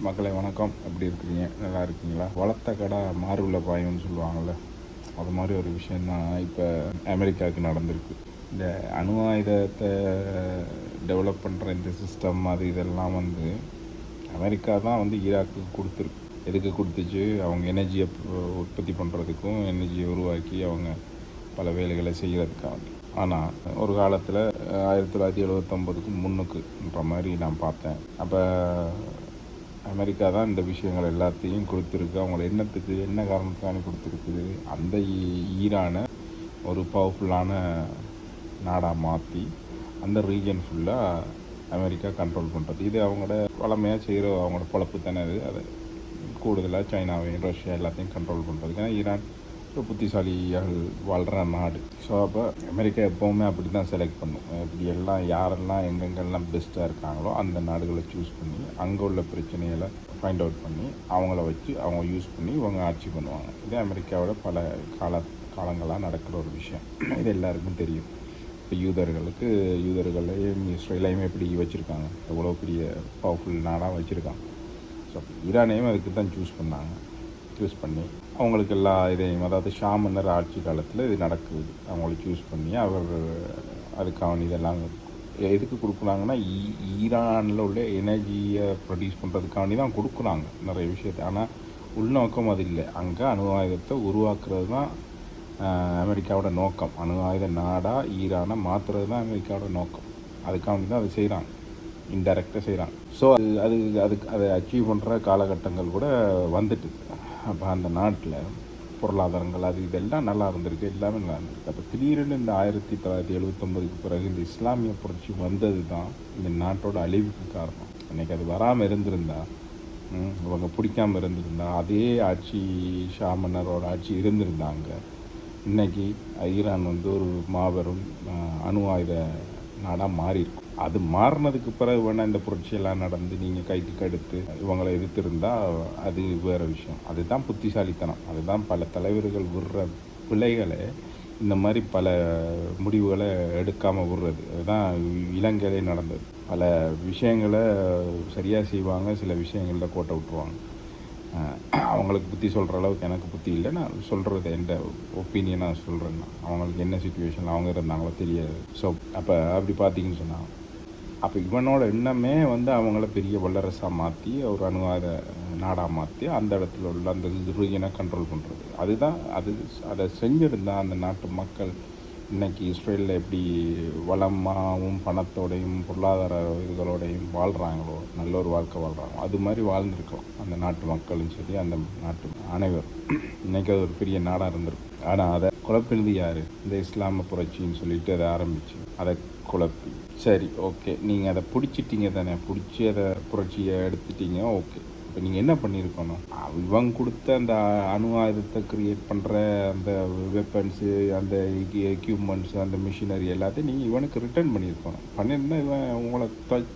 மக்களை வணக்கம். எப்படி இருக்கிறீங்க? நல்லா இருக்கீங்களா? வளர்த்த கடை மாறுள்ள பாயம்னு சொல்லுவாங்கள்ல, அது மாதிரி ஒரு விஷயந்தான் இப்போ அமெரிக்காவுக்கு நடந்திருக்கு. இந்த அணு ஆயுதத்தை டெவலப் பண்ணுற இந்த சிஸ்டம் அது இதெல்லாம் அமெரிக்கா தான் ஈராக்கு கொடுத்துருக்கு. எதுக்கு கொடுத்துச்சு? அவங்க எனர்ஜியை உற்பத்தி பண்ணுறதுக்கும் எனர்ஜியை உருவாக்கி அவங்க பல வேலைகளை செய்கிறதுக்காக. ஆனால் ஒரு காலத்தில் 1979க்கு முன்னுக்குன்ற மாதிரி நான் பார்த்தேன். அப்போ அமெரிக்கா தான் இந்த விஷயங்கள் எல்லாத்தையும் கொடுத்துருக்கு. அவங்கள என்ன காரணத்துக்கான கொடுத்துருக்குது? அந்த ஈரானை ஒரு பவர்ஃபுல்லான நாடாக மாற்றி அந்த ரீஜன் ஃபுல்லாக அமெரிக்கா கண்ட்ரோல் பண்ணுறது. இது அவங்களோட வளமையாக செய்கிற அவங்களோட பொழப்பு தானே. அதை கூடுதலாக சைனாவையும் ரஷ்யா எல்லாத்தையும் கண்ட்ரோல் பண்ணுறது. ஏன்னா ஈரான் ஒரு புத்திசாலிகள் வாழ்கிற நாடு. ஸோ அப்போ அமெரிக்கா எப்போவுமே அப்படி தான் செலக்ட் பண்ணும். இப்படி எல்லாம் யாரெல்லாம் எங்கெங்கெல்லாம் பெஸ்ட்டாக இருக்காங்களோ அந்த நாடுகளை சூஸ் பண்ணி அங்கே உள்ள பிரச்சனைகளை ஃபைண்ட் அவுட் பண்ணி அவங்கள வச்சு அவங்க யூஸ் பண்ணி இவங்க ஆட்சி பண்ணுவாங்க. இது அமெரிக்காவோட பல காலங்களாக நடக்கிற ஒரு விஷயம். இது எல்லாருக்கும் தெரியும். இப்போ யூதர்களையும் இஸ்ரேலையும் எப்படி வச்சுருக்காங்க, எவ்வளோ பெரிய பவர்ஃபுல் நாடாக வச்சுருக்காங்க. ஸோ ஈரானையும் அதுக்கு தான் சூஸ் பண்ணி அவங்களுக்கு எல்லா இதையும், அதாவது ஷா மன்னர் ஆட்சி காலத்தில் இது நடக்குது. அவங்கள சூஸ் பண்ணி அவர் அதுக்கான இதெல்லாம் எதுக்கு கொடுக்குறாங்கன்னா ஈரானில் உள்ள எனர்ஜியை ப்ரொடியூஸ் பண்ணுறதுக்காண்டி தான் கொடுக்குறாங்க நிறைய விஷயத்தை. ஆனால் உள்நோக்கம் அது இல்லை. அங்கே அணு ஆயுதத்தை உருவாக்குறது தான் அமெரிக்காவோட நோக்கம். அணு ஆயுத நாடாக ஈரானை மாற்றுறது தான் அமெரிக்காவோட நோக்கம். அதுக்காண்டி தான் அதை செய்கிறாங்க, இன்டைரக்டாக செய்கிறாங்க. ஸோ அதை அச்சீவ் பண்ணுற காலகட்டங்கள் கூட வந்துட்டு. அப்போ அந்த நாட்டில் பொருளாதாரங்கள் அது இதெல்லாம் நல்லா இருந்திருக்கு, எல்லாமே நல்லா இருந்திருக்கு. அப்போ திடீர்னு இந்த 1979க்கு பிறகு இந்த இஸ்லாமிய புரட்சி வந்தது தான் இந்த நாட்டோட அழிவுக்கு காரணம். அன்றைக்கி அது வராமல் இருந்திருந்தா, இவங்க பிடிக்காமல் இருந்திருந்தா, அதே ஆட்சி ஷா மன்னரோட ஆட்சி இருந்திருந்தாங்க, இன்றைக்கி ஈரான் ஒரு மாபெரும் அணு ஆயுத நாடாக மாறியிருக்கும். அது மாறினதுக்கு பிறகு வேணால் இந்த புரட்சியெல்லாம் நடந்து நீங்கள் கைக்கு எடுத்து இவங்களை எதிர்த்திருந்தால் அது வேறு விஷயம். அதுதான் புத்திசாலித்தனம். அதுதான் பல தலைவர்கள் விடுற பிள்ளைகளை இந்த மாதிரி பல முடிவுகளை எடுக்காமல் விடுறது. அதுதான் இலங்கையிலே நடந்தது. பல விஷயங்களை சரியாக செய்வாங்க, சில விஷயங்களில் கோட்டை விட்டுருவாங்க. அவங்களுக்கு புத்தி சொல்கிற அளவுக்கு எனக்கு புத்தி இல்லை. நான் சொல்கிறது எந்த ஒப்பீனியனாக சொல்கிறேன்னா, அவங்களுக்கு என்ன சுச்சுவேஷனில் அவங்க இருந்தாங்களோ தெரியாது. ஸோ அப்போ அப்படி பார்த்தீங்கன்னு சொன்னால், அப்போ இவனோட எண்ணமே அவங்கள பெரிய வல்லரசாக மாற்றி ஒரு அணுவாத நாடாக மாற்றி அந்த இடத்துல உள்ள அந்த ரீஜனை கண்ட்ரோல் பண்ணுறது. அதுதான் அதை செஞ்சுருந்தால் அந்த நாட்டு மக்கள் இன்றைக்கி இஸ்ரேலில் எப்படி வளமாகவும் பணத்தோடையும் பொருளாதார இதுகளோடையும் வாழ்கிறாங்களோ, நல்ல ஒரு வாழ்க்கை வாழ்கிறாங்களோ, அது மாதிரி வாழ்ந்துருக்கலாம் அந்த நாட்டு மக்களும் சரி, அந்த நாட்டு அனைவரும். இன்றைக்கி அது ஒரு பெரிய நாடாக இருந்திருக்கும். ஆனால் அதை குழப்பினது யார்? இந்த இஸ்லாம புரட்சின்னு சொல்லிட்டு அதை ஆரம்பித்து அதை குழப்பி, சரி ஓகே நீங்கள் அதை பிடிச்சிட்டிங்க தானே, பிடிச்சி அதை புரட்சியை எடுத்துட்டீங்க, ஓகே. இப்போ நீங்கள் என்ன பண்ணியிருக்கணும்? இவங்க கொடுத்த அந்த அணு ஆயுதத்தை க்ரியேட் பண்ணுற அந்த வெப்பன்ஸு, அந்த எக்யூப்மெண்ட்ஸு, அந்த மிஷினரி எல்லாத்தையும் நீங்கள் இவனுக்கு ரிட்டர்ன் பண்ணியிருந்தால் இவன் உங்களை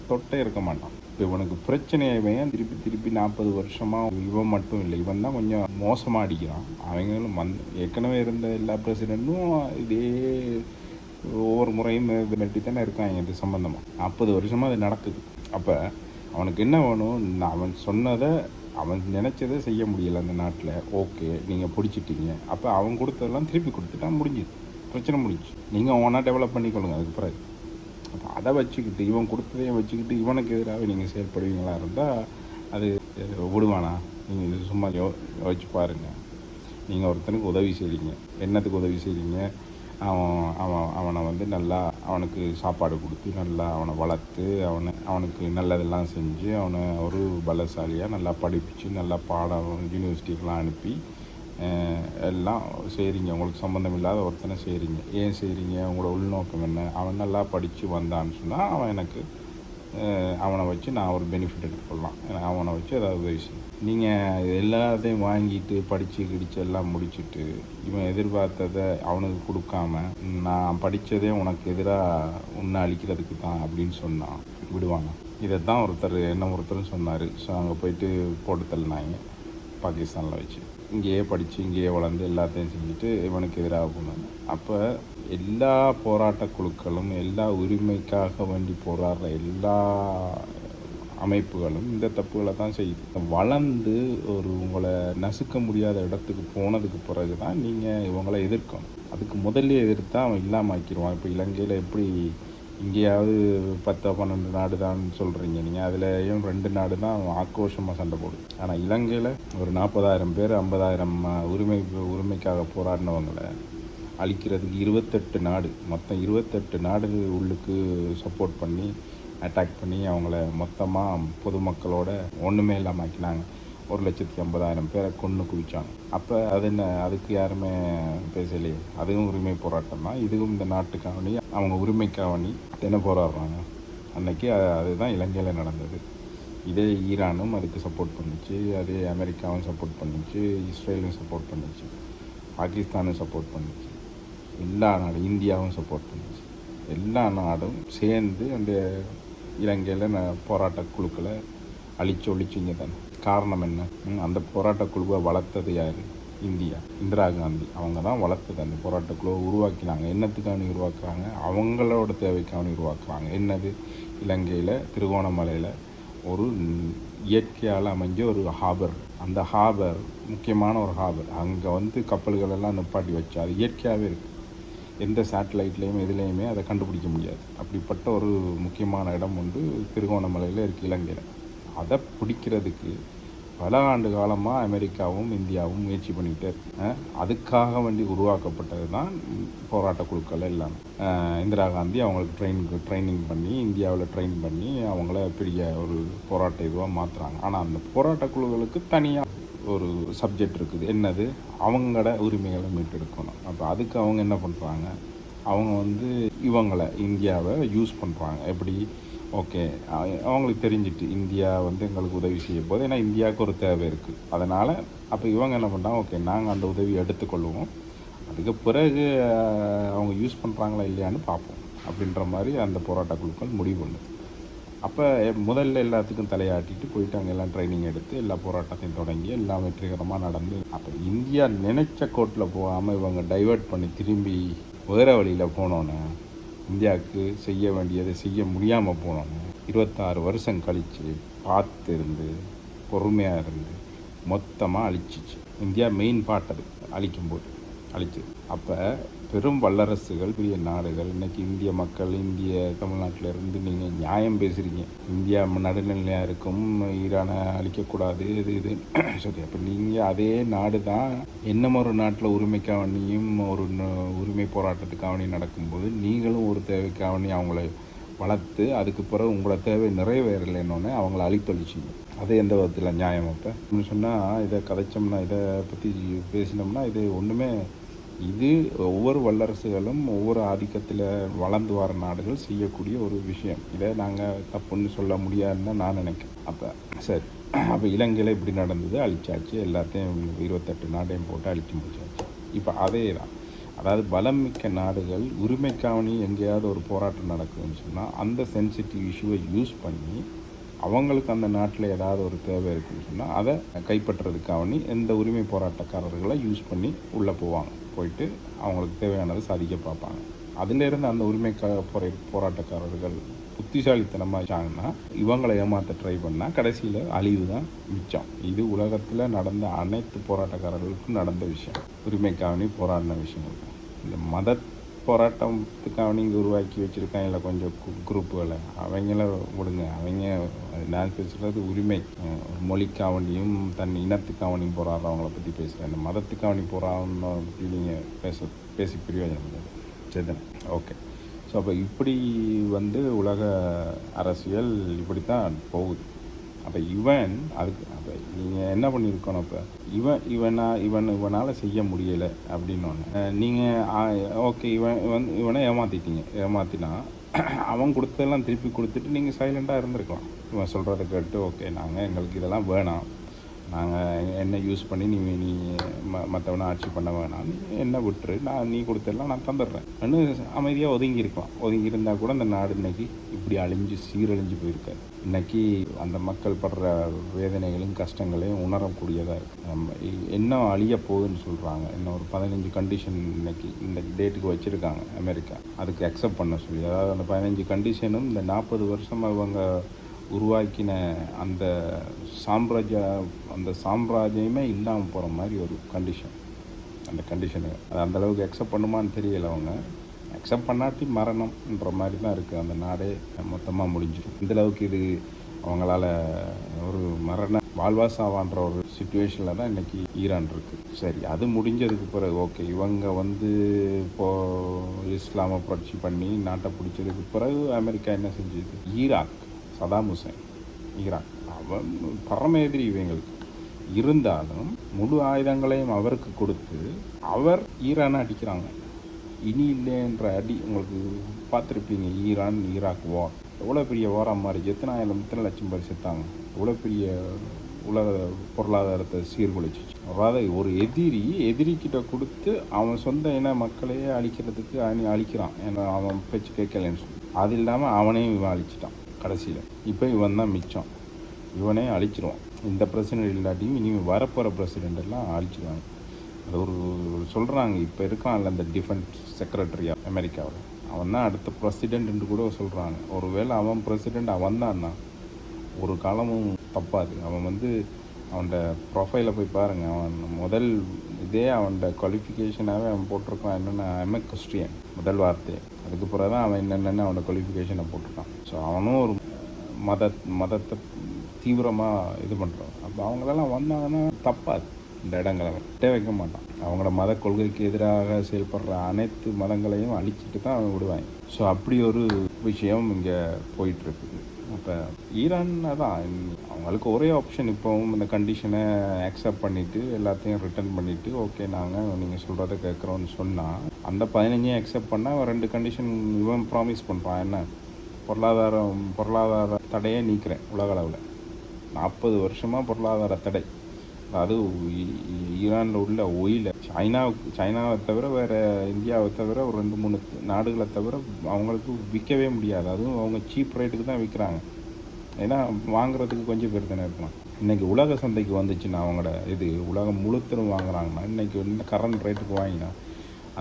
தொட்டே இருக்க மாட்டான். இப்போ இவனுக்கு பிரச்சனையவே திருப்பி 40 வருஷமாக இவன் மட்டும் இல்லை, இவன் தான் கொஞ்சம் மோசமாக அடிக்கிறான். அவங்களும் ஏற்கனவே இருந்த எல்லா பிரசிடெண்ட்டும் இதே ஒவ்வொரு முறையும் மிரட்டி தானே இருக்காங்க இது சம்மந்தமாக. 40 வருஷமாக அது நடக்குது. அப்போ அவனுக்கு என்ன வேணும்? அவன் சொன்னதை, அவன் நினச்சதை செய்ய முடியலை அந்த நாட்டில். ஓகே நீங்கள் பிடிச்சிட்டிங்க, அப்போ அவன் கொடுத்ததெல்லாம் திருப்பி கொடுத்துட்டா முடிஞ்சுது, பிரச்சனை முடிஞ்சு. நீங்கள் ஒன்றா டெவலப் பண்ணிக்கொள்ளுங்க. அதுக்கு பிறகு அப்போ அதை வச்சுக்கிட்டு இவன் கொடுத்ததையும் வச்சுக்கிட்டு இவனுக்கு எதிராக நீங்கள் செயல்படுவீங்களா இருந்தால் அது விடுவானா? நீங்கள் இது சும்மா யோசிச்சு பாருங்கள். நீங்கள் ஒருத்தனுக்கு உதவி செய்கிறீங்க, என்னத்துக்கு உதவி செய்கிறீங்க? அவனை நல்லா அவனுக்கு சாப்பாடு கொடுத்து நல்லா அவனை வளர்த்து அவனுக்கு நல்லதெல்லாம் செஞ்சு அவனை ஒரு பலசாலியாக நல்லா படிப்பிச்சு நல்லா பாடம் யூனிவர்சிட்டிக்கெலாம் அனுப்பி எல்லாம் செய்கிறீங்க. உங்களுக்கு சம்மந்தம் இல்லாத ஒருத்தனை செய்கிறீங்க. ஏன் செய்கிறீங்க? உங்களோட உள்நோக்கம் என்ன? அவன் நல்லா படித்து வந்தான்னு சொன்னால் அவனை வச்சு நான் ஒரு பெனிஃபிட் எடுத்துக்கொள்ளலாம். அவனை வச்சு ஏதாவது உதவி செய்யும். நீங்கள் எல்லாத்தையும் வாங்கிட்டு படித்து எல்லாம் முடிச்சுட்டு இவன் எதிர்பார்த்ததை அவனுக்கு கொடுக்காம நான் படித்ததே உனக்கு எதிராக உன்னை அழிக்கிறதுக்கு தான் அப்படின்னு சொன்னான், விடுவாங்க? இதை தான் ஒருத்தரும் சொன்னார். ஸோ அங்கே போயிட்டு போட்டு தள்ளினாங்க பாகிஸ்தானில் வச்சு. இங்கேயே படித்து இங்கேயே வளர்ந்து எல்லாத்தையும் செஞ்சுட்டு இவனுக்கு எதிராக போனாங்க. அப்போ எல்லா போராட்ட குழுக்களும் எல்லா உரிமைக்காக வேண்டி போராடுற எல்லா அமைப்புகளும் இந்த தப்புகளை தான் செய்யுது. வளர்ந்து ஒரு உங்களை நசுக்க முடியாத இடத்துக்கு போனதுக்கு பிறகு தான் நீங்கள் இவங்களை எதிர்க்கணும். அதுக்கு முதல்ல எதிர்த்தா அவன் இல்லாமல் ஆக்கிடுவான். இப்போ இலங்கையில் எப்படி இங்கேயாவது 10-12 நாடு தான் சொல்கிறீங்க நீங்கள், அதுலேயும் 2 நாடு தான் ஆக்ரோஷமாக சண்டை போடுது. ஆனால் இலங்கையில் ஒரு 40,000 பேர் 50,000 உரிமைக்காக போராடினவங்களை அழிக்கிறதுக்கு 28 நாடு, மொத்தம் 28 நாடு உள்ளுக்கு சப்போர்ட் பண்ணி அட்டாக் பண்ணி அவங்கள மொத்தமாக பொதுமக்களோட ஒன்றுமே இல்லாமல் ஆக்கினாங்க. 1,50,000 பேரை கொன்று குவிச்சாங்க. அப்போ அது என்ன, அதுக்கு யாருமே பேசலையே. அதுவும் உரிமை போராட்டம் தான். இதுவும் இந்த நாட்டுக்காவணி, அவங்க உரிமைக்காவணி என்ன போராடுறாங்க. அன்றைக்கி அதுதான் இலங்கையில் நடந்தது. இதே ஈரானும் அதுக்கு சப்போர்ட் பண்ணிச்சு, அதே அமெரிக்காவும் சப்போர்ட் பண்ணிச்சு, இஸ்ரேலும் சப்போர்ட் பண்ணிச்சு, பாகிஸ்தானும் சப்போர்ட் பண்ணிச்சு, எல்லா நாடும், இந்தியாவும் சப்போர்ட் பண்ணிச்சு. எல்லா நாடும் சேர்ந்து அந்த இலங்கையில் போராட்ட குழுக்களை ஒழிச்சிங்க தானே. காரணம் என்ன? அந்த போராட்ட குழுவை வளர்த்தது யார்? இந்தியா, இந்திரா காந்தி. அவங்க தான் வளர்த்தது. அந்த போராட்ட குழுவை உருவாக்கினாங்க. என்னத்துக்காக உருவாக்குறாங்க? அவங்களோட தேவைக்காக உருவாக்குறாங்க. என்னது? இலங்கையில் திருகோணமலையில் ஒரு இயற்கையால் அமைஞ்ச ஒரு ஹாபர். அந்த ஹாபர் முக்கியமான ஒரு ஹாபர். அங்கே கப்பல்களெல்லாம் நிப்பாட்டி வச்சு, அது இயற்கையாகவே இருக்குது. எந்த சேட்டலைட்லேயும் எதுலேயுமே அதை கண்டுபிடிக்க முடியாது. அப்படிப்பட்ட ஒரு முக்கியமான இடம் திருகோணமலையில் இருக்குது இலங்கையில். அதை பிடிக்கிறதுக்கு பல ஆண்டு காலமாக அமெரிக்காவும் இந்தியாவும் முயற்சி பண்ணிகிட்டே இருக்கு. அதுக்காக வேண்டி உருவாக்கப்பட்டது தான் போராட்ட குழுக்கள் எல்லாம். இந்திரா காந்தி அவங்களுக்கு ட்ரைனிங் பண்ணி, இந்தியாவில் ட்ரெயின் பண்ணி அவங்கள பெரிய ஒரு போராட்ட இதுவாக மாற்றுறாங்க. ஆனால் அந்த போராட்ட குழுக்களுக்கு தனியாக ஒரு சப்ஜெக்ட் இருக்குது. என்னது? அவங்களோட உரிமைகளை மீட்டெடுக்கணும். அப்போ அதுக்கு அவங்க என்ன பண்ணுறாங்க? அவங்க இவங்களை, இந்தியாவை யூஸ் பண்ணுறாங்க. எப்படி? ஓகே, அவங்களுக்கு தெரிஞ்சிட்டு இந்தியா எங்களுக்கு உதவி செய்ய போது, ஏன்னா இந்தியாவுக்கு ஒரு தேவை இருக்குது. அதனால் அப்போ இவங்க என்ன பண்ணுறாங்க? ஓகே, நாங்கள் அந்த உதவியை எடுத்துக்கொள்வோம், அதுக்கு பிறகு அவங்க யூஸ் பண்ணுறாங்களா இல்லையான்னு பார்ப்போம் அப்படின்ற மாதிரி அந்த போராட்ட குழுக்கள் முடிவு பண்ணுது. அப்போ முதல்ல எல்லாத்துக்கும் தலையாட்டிட்டு போயிட்டு அங்கே எல்லாம் ட்ரைனிங் எடுத்து எல்லா போராட்டத்தையும் தொடங்கி எல்லாம் வெற்றிகரமாக நடந்து, அப்போ இந்தியா நினைச்ச கோட்டில் போகாமல் இவங்க டைவெர்ட் பண்ணி திரும்பி வேறு வழியில் போனோன்னே, இந்தியாவுக்கு செய்ய வேண்டியதை செய்ய முடியாமல் போனோன்னு 26 வருஷம் கழித்து பார்த்துருந்து பொறுமையாக இருந்து மொத்தமாக அழிச்சிச்சு. இந்தியா மெயின் பாட்டது அழிக்கும்போது அழிச்சு. அப்போ பெரும் வல்லரசுகள், பெரிய நாடுகள், இன்றைக்கி இந்திய மக்கள், இந்திய தமிழ்நாட்டில் இருந்து நீங்கள் நியாயம் பேசுகிறீங்க, இந்தியா நடுநிலையாக இருக்கும், ஈரானை அழிக்கக்கூடாது, இது சரி. அப்போ நீங்கள் அதே நாடு தான் என்ன ஒரு நாட்டில் உரிமைக்காவணியும் ஒரு உரிமை போராட்டத்துக்காவணி நடக்கும்போது நீங்களும் ஒரு தேவைக்காவணி அவங்கள வளர்த்து அதுக்கு பிறகு உங்களோட தேவை நிறைவேறலைன்னொன்னே அவங்கள அழித்தொழிச்சிங்க. அது எந்த விதத்தில் நியாயம்? அப்போ சொன்னால் இதை கதைச்சோம்னா, இதை பற்றி பேசினோம்னா இது ஒன்றுமே, இது ஒவ்வொரு வல்லரசுகளும் ஒவ்வொரு ஆதிக்கத்தில் வளர்ந்து வர நாடுகள் செய்யக்கூடிய ஒரு விஷயம். இதை நாங்கள் தப்புன்னு சொல்ல முடியாதுன்னு நான் நினைக்கிறேன். அப்போ சரி, அப்போ இலங்கையில் இப்படி நடந்தது, அழிச்சாச்சு, எல்லாத்தையும் 28 நாட்டையும் போட்டு அழிச்சு முடிச்சாச்சு. இப்போ அதே தான், அதாவது பலம் மிக்க நாடுகள் உரிமைக்காவணி எங்கேயாவது ஒரு போராட்டம் நடக்குதுன்னு சொன்னால் அந்த சென்சிட்டிவ் இஷ்யூவை யூஸ் பண்ணி அவங்களுக்கு அந்த நாட்டில் ஏதாவது ஒரு தேவை இருக்குதுன்னு சொன்னால் அதை கைப்பற்றுறதுக்காவணி எந்த உரிமை போராட்டக்காரர்களை யூஸ் பண்ணி உள்ளே போயிட்டு அவங்களுக்கு தேவையானதை சாதிக்க பார்ப்பாங்க. அதிலேருந்து அந்த உரிமை போராட்டக்காரர்கள் புத்திசாலித்தனமாக வச்சாங்கன்னா இவங்களை ஏமாற்ற ட்ரை பண்ணால் கடைசியில் அழிவு தான் மிச்சம். இது உலகத்தில் நடந்த அனைத்து போராட்டக்காரர்களுக்கும் நடந்த விஷயம். உரிமைக்காவணி போராடின விஷயங்கள். இந்த மத போராட்டத்துக்காக நீங்கள் உருவாக்கி வச்சுருக்காங்க இல்லை கொஞ்சம் குரூப்புகளை, அவங்கள விடுங்க. அவங்க நான் பேசுகிறது உரிமை, மொழிக்காவணியும் தன் இனத்துக்காவணியும் போராடுறவங்கள பற்றி பேசுகிறேன். இந்த மதத்துக்காவணி போராடுறவங்கள பற்றி நீங்கள் பேசி பிரயோஜனம் இல்லை. சரிதானே? ஓகே. ஸோ அப்போ இப்படி உலக அரசியல் இப்படி தான் போகுது. அப்போ அப்போ நீங்கள் என்ன பண்ணியிருக்கணும்? இப்போ இவனால் செய்ய முடியலை அப்படின்னோடனே நீங்கள் ஓகே இவனை ஏமாற்றினா அவன் கொடுத்ததெல்லாம் திருப்பி கொடுத்துட்டு நீங்கள் சைலண்ட்டாக இருந்திருக்கலாம். இவன் சொல்கிறத கேட்டு ஓகே எங்களுக்கு இதெல்லாம் வேணாம், நாங்கள் என்ன யூஸ் பண்ணி நீ மற்றவனை ஆட்சி பண்ண வேணாம், என்ன விட்டுரு, நீ கொடுத்தெல்லாம் நான் தந்துடுறேன் அமைதியாக ஒதுங்கி இருந்தால் கூட அந்த நாடு இன்றைக்கி இப்படி சீரழிஞ்சு போயிருக்காரு. இன்றைக்கி அந்த மக்கள் படுற வேதனைகளையும் கஷ்டங்களையும் உணரக்கூடியதாக இருக்குது. என்ன அழிய போகுதுன்னு சொல்கிறாங்க. இன்னும் ஒரு 15 கண்டிஷன் இன்றைக்கி இந்த டேட்டுக்கு வச்சுருக்காங்க அமெரிக்கா, அதுக்கு அக்செப்ட் பண்ண சொல்லி. அதாவது அந்த 15 கண்டிஷனும் இந்த 40 வருஷமாக இவங்க உருவாக்கின அந்த சாம்ராஜ்யமே இல்லாமல் போகிற மாதிரி ஒரு கண்டிஷன். அந்த கண்டிஷனு அது அந்தளவுக்கு அக்செப்ட் பண்ணுமான்னு தெரியலை. அவங்க அக்செப்ட் பண்ணாட்டி மரணம்ன்ற மாதிரி தான் இருக்குது. அந்த நாடே மொத்தமாக முடிஞ்சிடும். இந்தளவுக்கு இது அவங்களால ஒரு மரண வாழ்வாசாவான்ற ஒரு சுச்சுவேஷனில் தான் இன்றைக்கி ஈரான் இருக்குது. சரி, அது முடிஞ்சதுக்கு பிறகு ஓகே, இவங்க இப்போது இஸ்லாமை புரட்சி பண்ணி நாட்டை பிடிச்சதுக்கு பிறகு அமெரிக்கா என்ன செஞ்சது? ஈராக், சதாம் ஹுசேன், ஈராக் அவன் பரம எதிரி இவங்களுக்கு. இருந்தாலும் முழு ஆயுதங்களையும் அவருக்கு கொடுத்து அவர் ஈரானை அடிக்கிறாங்க. இனி இல்லைன்ற அடி உங்களுக்கு பார்த்துருப்பீங்க. ஈராக் வார் எவ்வளோ பெரிய வாராக மாறிச்சு. எத்தனை லட்சம் பேர் செத்தாங்க. எவ்வளோ பெரிய உலக பொருளாதாரத்தை சீர்குலைச்சிச்சு. அதாவது ஒரு எதிரிக்கிட்ட கொடுத்து அவன் சொந்த இன மக்களையே அழிக்கிறதுக்கு அழிக்கிறான். ஏன்னா அவன் பேச்சு கேட்கலன்னு சொல்லி. அது இல்லாமல் அவனையும் இவன் அழிச்சிட்டான் கடைசியில். இப்போ இவன் தான் மிச்சம். இவனே அழிச்சிருவான். இந்த பிரசிடென்ட் இல்லாட்டியும் இனிமேல் வரப்போகிற பிரசிடென்ட் எல்லாம் அழிச்சிடுவாங்க. அது ஒரு சொல்கிறாங்க. இப்போ இருக்கான்ல அந்த டிஃபென்ஸ் செக்ரட்டரி அமெரிக்காவில், அவன் தான் அடுத்த பிரசிடென்ட்னு கூட சொல்கிறாங்க. ஒருவேளை அவன் பிரசிடென்ட் வந்தான்னா ஒரு காலமும் தப்பாது. அவன் அவனோட ப்ரொஃபைலை போய் பாருங்கள். அவன் அவனோட குவாலிஃபிகேஷனாகவே அவன் போட்டிருக்கான். என்னென்ன எம்ஏ கிறிஸ்டியன் முதல் வார்த்தை. அதுக்கு பிறகு தான் அவன் என்னென்ன அவனோட குவாலிஃபிகேஷனை போட்டிருக்கான். ஸோ அவனும் ஒரு மதத்தை தீவிரமாக இது பண்ணுறான். அப்போ அவங்களெல்லாம் வந்தாங்கன்னா தப்பாது. இந்த இடங்களை விட்டே வைக்க மாட்டான். அவங்களோட மத கொள்கைக்கு எதிராக செயல்படுற அனைத்து மதங்களையும் அழிச்சிட்டு தான் அவன் விடுவாங்க. ஸோ அப்படி ஒரு விஷயம் இங்கே போயிட்டுருக்குது. அப்போ ஈரான் தான் அவங்களுக்கு ஒரே ஆப்ஷன். இப்போவும் இந்த கண்டிஷனை அக்செப்ட் பண்ணிவிட்டு எல்லாத்தையும் ரிட்டர்ன் பண்ணிவிட்டு ஓகே நாங்கள் நீங்கள் சொல்கிறத கேட்குறோன்னு சொன்னால், அந்த 15 அக்செப்ட் பண்ணால் 2 கண்டிஷன் இவன் ப்ராமிஸ் பண்ணுறான். என்ன? பொருளாதார தடையை நீக்கிறேன் உலக அளவில். 40 வருஷமாக பொருளாதார தடை. அது ஈரானில் உள்ள ஒயிலை சைனாவை தவிர வேறு இந்தியாவை தவிர ஒரு 2-3 நாடுகளை தவிர அவங்களுக்கு விற்கவே முடியாது. அதுவும் அவங்க சீப் ரேட்டுக்கு தான் விற்கிறாங்க. ஏன்னா வாங்குறதுக்கு கொஞ்சம் பேர் தானே இருக்கலாம். இன்றைக்கி உலக சந்தைக்கு வந்துச்சுன்னா அவங்களோட உலகம் முழுத்தரும் வாங்குறாங்கன்னா இன்றைக்கி என்ன கரண்ட் ரேட்டுக்கு வாங்கினா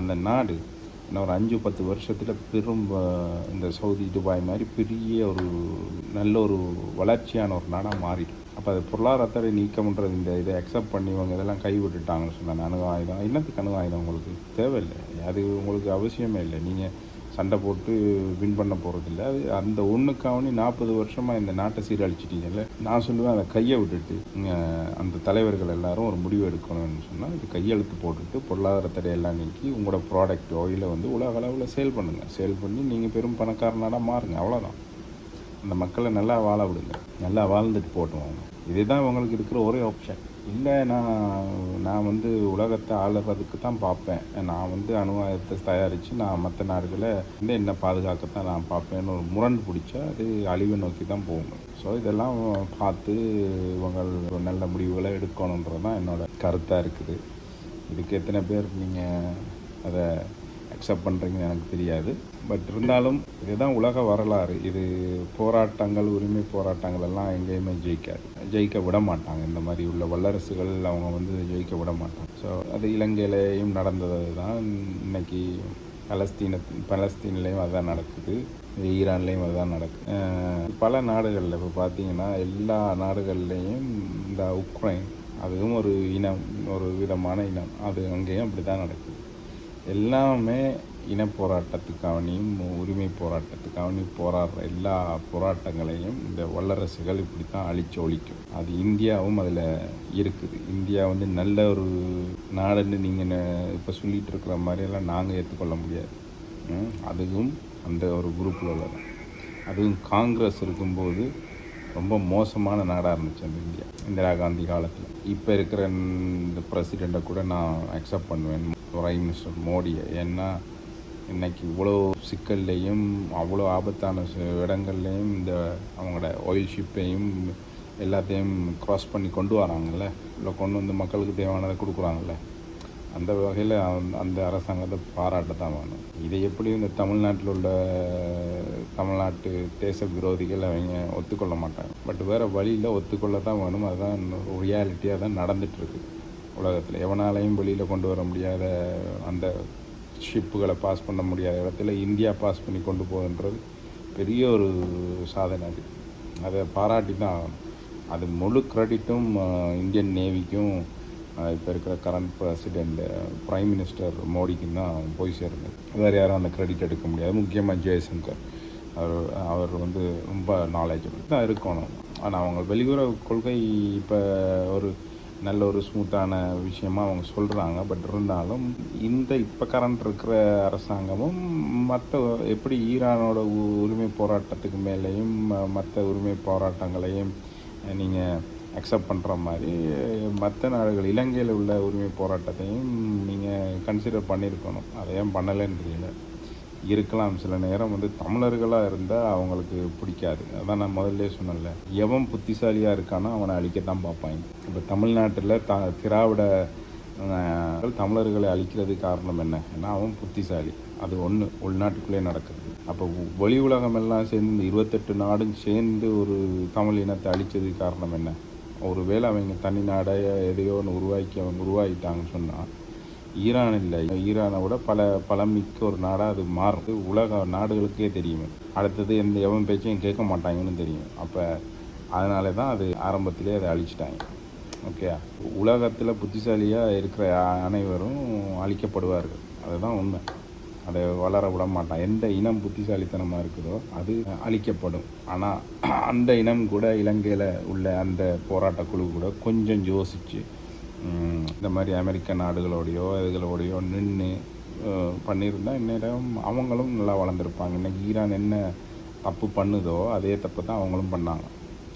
அந்த நாடு இன்னும் ஒரு 5-10 வருஷத்தில் திரும்ப இந்த சவுதி, துபாய் மாதிரி பெரிய ஒரு நல்ல ஒரு வளர்ச்சியான ஒரு நாடாக மாறிடும். அப்போ அது பொருளாதாரத்தை நீக்கம்ன்றது இதை அக்செப்ட் பண்ணி இவங்க இதெல்லாம் கைவிட்டுட்டாங்கன்னு சொன்னாங்க. அணு ஆயுதம் என்னத்துக்கு? அணு ஆயுதம் உங்களுக்கு தேவையில்லை. அது உங்களுக்கு அவசியமே இல்லை. நீங்கள் சண்டை போட்டு வின் பண்ண போகிறதில்ல. அது அந்த ஒன்றுக்காவனி 40 வருஷமாக இந்த நாட்டை சீரழிச்சிட்டீங்கல்ல. நான் சொல்லுவேன், அதை கையை விட்டுட்டு அந்த தலைவர்கள் எல்லாரும் ஒரு முடிவு எடுக்கணும்னு சொன்னால் இது கையெழுத்து போட்டுட்டு பொருளாதார தடையெல்லாம் நீக்கி உங்களோட ப்ராடக்ட் ஆயிலை உலக அளவில் சேல் பண்ணுங்கள். சேல் பண்ணி நீங்கள் பெரும் பணக்காரனாக மாறுங்க. அவ்வளோதான். அந்த மக்களை நல்லா வாழ விடுங்க. நல்லா வாழ்ந்துட்டு போட்டுவாங்க. இதுதான் உங்களுக்கு இருக்கிற ஒரே ஆப்ஷன். இல்லை நான் உலகத்தை ஆளுறதுக்கு தான் பார்ப்பேன். நான் அணு ஆயுதத்தை தயாரித்து நான் மற்ற நாடுகளை என்ன பாதுகாக்கத்தான் நான் பார்ப்பேன்னு ஒரு முரண்டு பிடிச்சா அது அழிவை நோக்கி தான் போகணும். ஸோ இதெல்லாம் பார்த்து இவங்கள் நல்ல முடிவுகளை எடுக்கணுன்றது தான் என்னோடய கருத்தாக இருக்குது. இதுக்கு எத்தனை பேர் நீங்கள் அதை அக்செப்ட் பண்ணுறீங்கன்னு எனக்கு தெரியாது. பட் இருந்தாலும் இதுதான் உலக வரலாறு. இது போராட்டங்கள், உரிமை போராட்டங்கள் எல்லாம் எங்கேயுமே ஜெயிக்க விட மாட்டாங்க. இந்த மாதிரி உள்ள வல்லரசுகள் அவங்க ஜெயிக்க விட மாட்டாங்க. ஸோ அது இலங்கையிலேயும் நடந்தது தான். இன்றைக்கி பலஸ்தீன்லேயும் அதுதான் நடக்குது. ஈரான்லேயும் அதுதான் நடக்குது. பல நாடுகளில் இப்போ பார்த்தீங்கன்னா எல்லா நாடுகள்லேயும் இந்த உக்ரைன் அதுவும் ஒரு இனம், ஒரு விதமான இனம். அது அங்கேயும் அப்படி தான் நடக்குது. எல்லாமே இன போராட்டத்துக்காகவும் உரிமை போராட்டத்துக்காகவும் போராடுற எல்லா போராட்டங்களையும் இந்த வல்லரசுகள் இப்படி தான் அழிச்சு ஒழிக்கும். அது இந்தியாவும் அதில் இருக்குது. இந்தியா நல்ல ஒரு நாடுன்னு நீங்கள் இப்போ சொல்லிகிட்டு இருக்கிற மாதிரியெல்லாம் நாங்கள் ஏற்றுக்கொள்ள முடியாது. அதுவும் அந்த ஒரு குரூப்பில் உள்ளது. அதுவும் காங்கிரஸ் இருக்கும்போது ரொம்ப மோசமான நாடாக இருந்துச்சு அந்த இந்தியா, இந்திரா காந்தி காலத்தில். இப்போ இருக்கிற இந்த பிரசிடெண்ட்டை கூட நான் அக்செப்ட் பண்ணுவேன், பிரைம் மினிஸ்டர் மோடியை. ஏன்னா இன்றைக்கி இவ்வளோ சிக்கல்லையும் அவ்வளோ ஆபத்தான இடங்கள்லையும் இந்த அவங்களோட ஆயில் ஷிப்பையும் எல்லாத்தையும் க்ராஸ் பண்ணி கொண்டு வராங்கல்ல, இல்லை கொண்டு மக்களுக்கு தேவையானதை கொடுக்குறாங்கல்ல. அந்த வகையில் அந்த அரசாங்கத்தை பாராட்ட தான் வேணும். இதை எப்படி இந்த தமிழ்நாட்டில் உள்ள தமிழ்நாட்டு தேச விரோதிகள் அவங்க ஒத்துக்கொள்ள மாட்டாங்க. பட் வேறு வழியில் ஒத்துக்கொள்ள தான் வேணும். அதுதான் ரியாலிட்டியாக தான் நடந்துகிட்ருக்கு உலகத்தில். எவனாலையும் வெளியில் கொண்டு வர முடியாத அந்த ஷிப்புகளை பாஸ் பண்ண முடியாத இடத்துல இந்தியா பாஸ் பண்ணி கொண்டு போகுதுன்றது பெரிய ஒரு சாதனை. அது அதை பாராட்டி தான் ஆகணும். அது முழு கிரெடிட்டும் இந்தியன் நேவிக்கும் இப்போ இருக்கிற கரண்ட் பிரசிடெண்ட் பிரைம் மினிஸ்டர் மோடிக்கும் தான் போய் சேருது. வேறு யாரும் அந்த கிரெடிட் எடுக்க முடியாது. முக்கியமாக ஜெய்சங்கர் அவர் வந்து ரொம்ப நாலேஜபிள் தான் இருக்கணும். ஆனால் அவங்க வெளியுறவு கொள்கை இப்போ ஒரு நல்ல ஒரு ஸ்மூத்தான விஷயமாக அவங்க சொல்கிறாங்க. பட் இருந்தாலும் இந்த இப்போ கரண்ட் இருக்கிற அரசாங்கமும் மற்ற எப்படி ஈரானோட உரிமை போராட்டத்துக்கு மேலேயும் மற்ற உரிமை போராட்டங்களையும் நீங்கள் அக்செப்ட் பண்ணுற மாதிரி மற்ற நாடுகள் இலங்கையில் உள்ள உரிமை போராட்டத்தையும் நீங்கள் கன்சிடர் பண்ணியிருக்கணும். அதை ஏன் பண்ணலைன்னு தெரியல. இருக்கலாம், சில நேரம் வந்து தமிழர்களாக இருந்தால் அவங்களுக்கு பிடிக்காது. அதான் நான் முதல்ல சொன்னேன்ல, எவன் புத்திசாலியாக இருக்கானோ அவனை அழிக்கத்தான் பார்ப்பாங்க. இப்போ தமிழ்நாட்டில் திராவிட தமிழர்களை அழிக்கிறது காரணம் என்ன? ஏன்னா அவன் புத்திசாலி. அது ஒன்று உள்நாட்டுக்குள்ளே நடக்கிறது. அப்போ வெளி உலகமெல்லாம் சேர்ந்து இந்த 28 நாடும் சேர்ந்து ஒரு தமிழ் இனத்தை அழித்தது காரணம் என்ன? ஒரு வேளை அவங்க தனி நாடைய எதையோ ஒன்று அவங்க உருவாக்கிட்டாங்கன்னு சொன்னால் ஈரான் இல்லை, ஈரானை விட பலமிக்க ஒரு நாடாக அது மாறுறது உலக நாடுகளுக்கே தெரியும். அடுத்தது எவன் பேச்சையும் கேட்க மாட்டாங்கன்னு தெரியும். அப்போ அதனால தான் அது ஆரம்பத்திலே அதை அழிச்சிட்டாங்க. ஓகே, உலகத்தில் புத்திசாலியாக இருக்கிற அனைவரும் அழிக்கப்படுவார்கள். அதுதான் உண்மை. அதை வளர விட மாட்டான். எந்த இனம் புத்திசாலித்தனமாக இருக்குதோ அது அழிக்கப்படும். ஆனால் அந்த இனம் கூட இலங்கையில் உள்ள அந்த போராட்ட குழு கூட கொஞ்சம் யோசித்து இந்த மாதிரி அமெரிக்க நாடுகளோடையோ இதுகளோடையோ நின்று பண்ணியிருந்தால் இந்நேரம் அவங்களும் நல்லா வளர்ந்துருப்பாங்க. இன்றைக்கி ஈரான் என்ன தப்பு பண்ணுதோ அதே தப்பு தான் அவங்களும் பண்ணாங்க.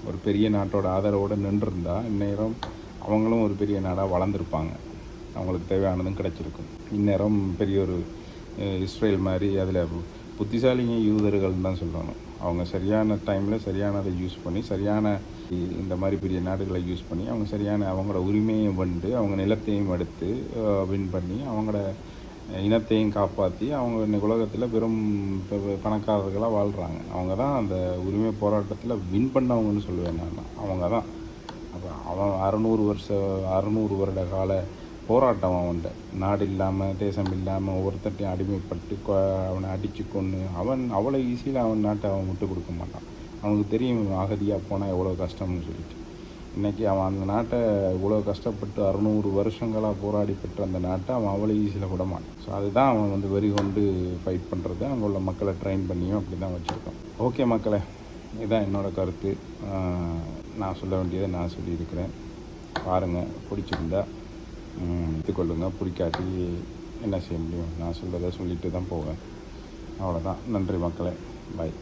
ஒரு பெரிய நாட்டோட ஆதரவோடு நின்றுருந்தால் இந்நேரம் அவங்களும் ஒரு பெரிய நாடாக வளர்ந்துருப்பாங்க. அவங்களுக்கு தேவையானதும் கிடச்சிருக்கும். இந்நேரம் பெரிய ஒரு இஸ்ரேல் மாதிரி அதில் புத்திசாலிங்க யூதர்கள்னு தான் சொல்லணும். அவங்க சரியான டைமில் சரியானதை யூஸ் பண்ணி சரியான இந்த மாதிரி பெரிய நாடுகளை யூஸ் பண்ணி அவங்க சரியான அவங்களோட உரிமையை வந்து அவங்க நிலத்தையும் எடுத்து வின் பண்ணி அவங்களோட இனத்தையும் காப்பாற்றி அவங்க இன்னைக்கு உலகத்தில் பெரும் பணக்காரர்களாக வாழ்கிறாங்க. அவங்க தான் அந்த உரிமை போராட்டத்தில் வின் பண்ணவங்கன்னு சொல்லுவேன் நான். அவங்க தான். அப்போ அவன் 600 வருட கால போராட்டம். அவன்கிட்ட நாடு இல்லாமல் தேசம் இல்லாமல் ஒவ்வொருத்தையும் அடிமைப்பட்டு அவனை அடித்து கொண்டு அவ்வளோ ஈஸியில் அவன் நாட்டை அவன் விட்டு கொடுக்க மாட்டான். அவனுக்கு தெரியும் அகதியாக போனால் எவ்வளோ கஷ்டம்னு சொல்லிட்டு. இன்றைக்கி அவன் அந்த நாட்டை இவ்வளோ கஷ்டப்பட்டு 600 வருஷங்களாக போராடி பெற்ற அந்த நாட்டை அவன் அவ்வளோ ஈஸியில் விட மாட்டான். ஸோ அதுதான் அவன் வந்து வெறி கொண்டு ஃபைட் பண்ணுறது. அங்கே உள்ள மக்களை ட்ரெயின் பண்ணியும் அப்படி தான் வச்சுருக்கான். ஓகே மக்களே, இதுதான் என்னோடய கருத்து. நான் சொல்ல வேண்டியதை நான் சொல்லியிருக்கிறேன். பாருங்கள், பிடிச்சிருந்தா எடுத்துக்கொள்ளுங்க. பிடிக்காட்டி என்ன செய்ய முடியும்? நான் சொல்கிறத சொல்லிட்டு தான் போவேன். அவ்வளோதான். நன்றி மக்களே. பாய்.